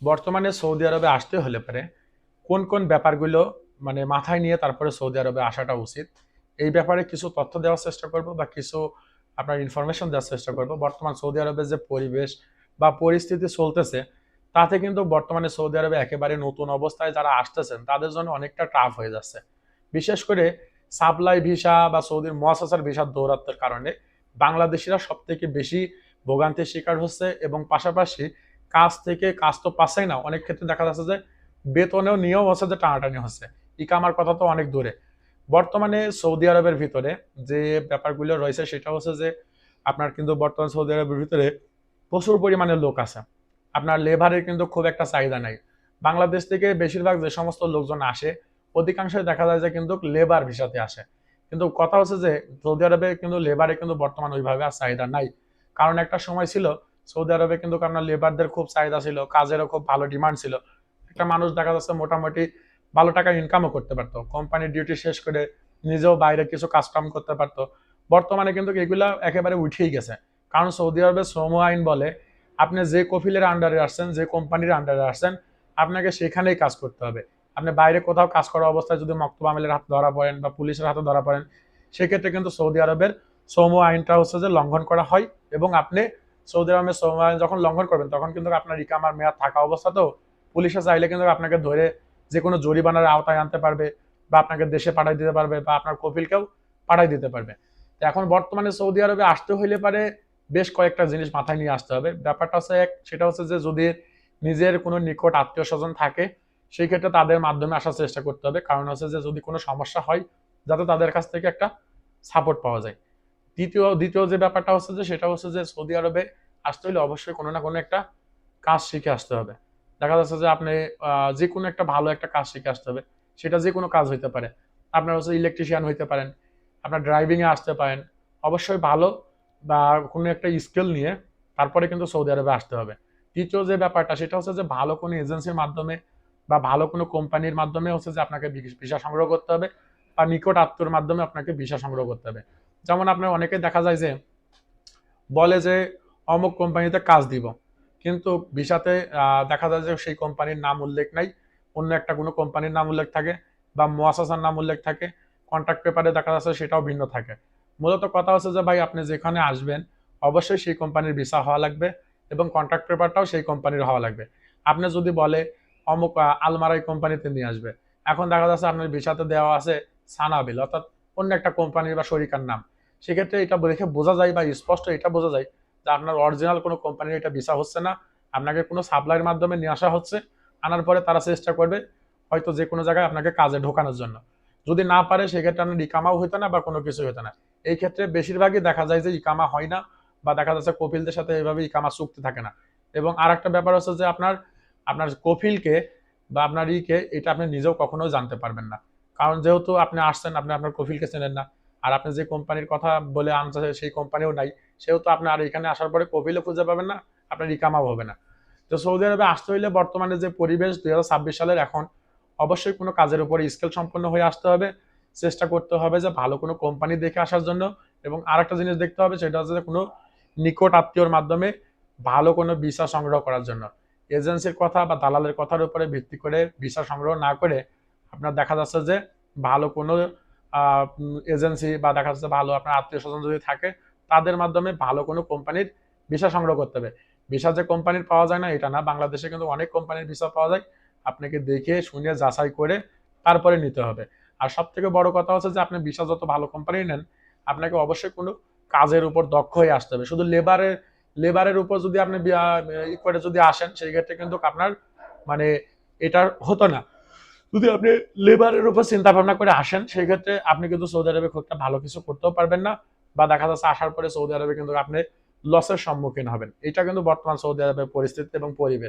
বর্তমানে সৌদি আরবে আসতে হলে পারে কোন কোন ব্যাপারগুলো মানে মাথায় নিয়ে তারপরে সৌদি আরবে আসাটা উচিত, এই ব্যাপারে কিছু তথ্য দেওয়ার চেষ্টা করব বা কিছু আপনার ইনফরমেশন দেওয়ার চেষ্টা করব। বর্তমান সৌদি আরবের যে পরিবেশ বা পরিস্থিতি চলতেছে, তাতে কিন্তু বর্তমানে সৌদি আরবে একেবারে নতুন অবস্থায় যারা আসতেছেন তাদের জন্য অনেকটা টাফ হয়ে যাচ্ছে। বিশেষ করে সাপ্লাই ভিসা বা সৌদির মহাসাসার ভিসার দৌরাত্মের কারণে বাংলাদেশিরা সব থেকে বেশি ভোগান্তির শিকার হচ্ছে, এবং পাশাপাশি কাজ থেকে কাজ তো পাচ্ছেই না, অনেক ক্ষেত্রে দেখা যাচ্ছে যে বেতনেও নিয়েও হচ্ছে যে টানাটানি হচ্ছে। ইকামার কথা তো অনেক দূরে। বর্তমানে সৌদি আরবের ভিতরে যে ব্যাপারগুলো রয়েছে সেটা হচ্ছে যে আপনার কিন্তু বর্তমান সৌদি আরবের ভিতরে প্রচুর পরিমাণে লোক আছে। আপনার লেবারের কিন্তু খুব একটা চাহিদা নাই। বাংলাদেশ থেকে বেশিরভাগ যে সমস্ত লোকজন আসে, অধিকাংশই দেখা যায় যে কিন্তু লেবার ভিসাতে আসে। কিন্তু কথা হচ্ছে যে সৌদি আরবে কিন্তু লেবারে কিন্তু বর্তমান ওইভাবে আর চাহিদা নাই। কারণ একটা সময় ছিল সৌদি আরবে কিন্তু কারণ লেবারদের খুব চাহিদা ছিল, কাজেরও খুব ভালো ডিমান্ড ছিল। একটা মানুষ দেখা যাচ্ছে মোটামুটি ভালো টাকা ইনকামও করতে পারতো, কোম্পানির ডিউটি শেষ করে নিজেও বাইরে কিছু কাজ কাম করতে পারতো। বর্তমানে কিন্তু এগুলা একেবারে উঠেই গেছে। কারণ সৌদি আরবের শ্রম আইন বলে আপনি যে কফিলের আন্ডারে আসছেন, যে কোম্পানির আন্ডারে আসছেন, আপনাকে সেখানেই কাজ করতে হবে। আপনি বাইরে কোথাও কাজ করা অবস্থায় যদি মক্তব আমিলের হাতে ধরা পড়েন বা পুলিশের হাতে ধরা পড়েন, সেক্ষেত্রে কিন্তু সৌদি আরবের শ্রম আইনটা হচ্ছে যে লঙ্ঘন করা হয়। এবং আপনি সৌদি আরবের শ্রম আইন যখন লঙ্ঘন করবেন তখন কিন্তু আপনার ইকামার মেয়াদ থাকা অবস্থাতেও পুলিশে চাইলে কিন্তু আপনাকে ধরে যে কোনো জরিমানার আওতায় আনতে পারবে, বা আপনাকে দেশে পাঠাই দিতে পারবে, বা আপনার কফিলকেও পাঠাই দিতে পারবে। তো এখন বর্তমানে সৌদি আরবে আসতে হইলে পারে বেশ কয়েকটা জিনিস মাথায় নিয়ে আসতে হবে। ব্যাপারটা হচ্ছে এক, সেটা হচ্ছে যে যদি নিজের কোনো নিকট আত্মীয় স্বজন থাকে সেই ক্ষেত্রে তাদের মাধ্যমে আসার চেষ্টা করতে হবে। কারণ হচ্ছে যে যদি কোনো সমস্যা হয় যাতে তাদের কাছ থেকে একটা সাপোর্ট পাওয়া যায়। দ্বিতীয় যে ব্যাপারটা হচ্ছে যে সেটা হচ্ছে যে সৌদি আরবে আসতে হলে অবশ্যই কোনো না কোনো একটা কাজ শিখে আসতে হবে। দেখা যাচ্ছে যে আপনি যে কোনো একটা ভালো একটা কাজ শিখে আসতে হবে। সেটা যে কোনো কাজ হইতে পারে। আপনার হচ্ছে ইলেকট্রিশিয়ান হইতে পারেন, আপনার ড্রাইভিং এ আসতে পারেন। অবশ্যই ভালো বা কোনো একটা স্কিল নিয়ে তারপরে কিন্তু সৌদি আরবে আসতে হবে। তৃতীয় যে ব্যাপারটা সেটা হচ্ছে যে ভালো কোনো এজেন্সির মাধ্যমে বা ভালো কোনো কোম্পানির মাধ্যমে হচ্ছে যে আপনাকে ভিসা সংগ্রহ করতে হবে, বা নিকট আত্মীয়র মাধ্যমে আপনাকে ভিসা সংগ্রহ করতে হবে। যেমন আপনার অনেকে দেখা যায় যে বলে যে অমুক কোম্পানিতে কাজ দিব, কিন্তু ভিসাতে দেখা যায় যে সেই কোম্পানির নাম উল্লেখ নাই, অন্য একটা কোনো কোম্পানির নাম উল্লেখ থাকে, বা মুয়াসাসার নাম উল্লেখ থাকে, কন্ট্রাক্ট পেপারে দেখা যাচ্ছে সেটাও ভিন্ন থাকে। মূলত কথা হচ্ছে যে ভাই আপনি যেখানে আসবেন অবশ্যই সেই কোম্পানির ভিসা হওয়া লাগবে, এবং কন্ট্রাক্ট পেপারটাও সেই কোম্পানির হওয়া লাগবে। আপনি যদি বলে অমুক আলমারাই কোম্পানিতে নিয়ে আসবে, এখন দেখা যাচ্ছে আপনার ভিসাতে দেওয়া আছে সানাবিল, অর্থাৎ অন্য একটা কোম্পানির বা শরিকার নাম। সেক্ষেত্রে এটা দেখে বোঝা যায় বা স্পষ্ট এটা বোঝা যায় যে আপনার অরিজিনাল কোনো কোম্পানির এটা ভিসা হচ্ছে না, আপনাকে কোনো সাপ্লাইয়ের মাধ্যমে নিয়ে আসা হচ্ছে। আনার পরে তারা চেষ্টা করবে হয়তো যে কোনো জায়গায় আপনাকে কাজে ঢোকানোর জন্য। যদি না পারে সেক্ষেত্রে আপনার ইকামাও হইতো না বা কোনো কিছু হইতো না। এই ক্ষেত্রে বেশিরভাগই দেখা যায় যে ইকামা হয় না, বা দেখা যাচ্ছে কফিলদের সাথে এইভাবে ইকামা চুক্তি থাকে না। এবং আর একটা ব্যাপার হচ্ছে যে আপনার আপনার কফিলকে বা আপনার এটা আপনি নিজেও কখনোই জানতে পারবেন না। কারণ যেহেতু আপনি আসছেন, আপনি আপনার কফিলকে চেনেন না, আর আপনি যে কোম্পানির কথা বলে আনছে সেই কোম্পানিও নাই, সেহেতু আপনি আর এখানে আসার পরে কফিলও খুঁজে পাবেন না, আপনার ইকামাও হবে না। তো সৌদি আরবে আসতে হইলে বর্তমানে যে পরিবেশ 2026 সালের এখন, অবশ্যই কোনো কাজের উপরে স্কিল সম্পন্ন হয়ে আসতে হবে। চেষ্টা করতে হবে যে ভালো কোনো কোম্পানি দেখে আসার জন্য। এবং আরেকটা জিনিস দেখতে হবে সেটা হচ্ছে যে কোনো নিকট আত্মীয়র মাধ্যমে ভালো কোনো ভিসা সংগ্রহ করার জন্য। এজেন্সির কথা বা দালালের কথার উপরে ভিত্তি করে ভিসা সংগ্রহ না করে আপনার দেখা যাচ্ছে যে ভালো কোনো এজেন্সি বা দেখা যাচ্ছে ভালো আপনার আত্মীয় স্বজন যদি থাকে তাদের মাধ্যমে ভালো কোনো কোম্পানির ভিসা সংগ্রহ করতে হবে। ভিসা যে কোম্পানির পাওয়া যায় না এটা না, বাংলাদেশে কিন্তু অনেক কোম্পানির ভিসা পাওয়া যায়। আপনাকে দেখে শুনে যাচাই করে তারপরে নিতে হবে। আর সব থেকে বড় কথা হচ্ছে যে আপনি ভিসা যত ভালো কোম্পানি নেন, আপনাকে অবশ্যই কোনো কাজের উপর দক্ষ হয়ে আসতে হবে। শুধু লেবারের উপর যদি আপনি করে যদি আসেন সেই ক্ষেত্রে কিন্তু আপনার মানে এটা হতো না। যদি আপনি লেবারের উপর চিন্তা ভাবনা করে আসেন সেই ক্ষেত্রে আপনি কিন্তু সৌদি আরবে খুব একটা ভালো কিছু করতেও পারবেন না, বা দেখা যাচ্ছে আসার পরে সৌদি আরবে কিন্তু আপনি লসের সম্মুখীন হবেন। এটা কিন্তু বর্তমান সৌদি আরবের পরিস্থিতি এবং পরিবেশ।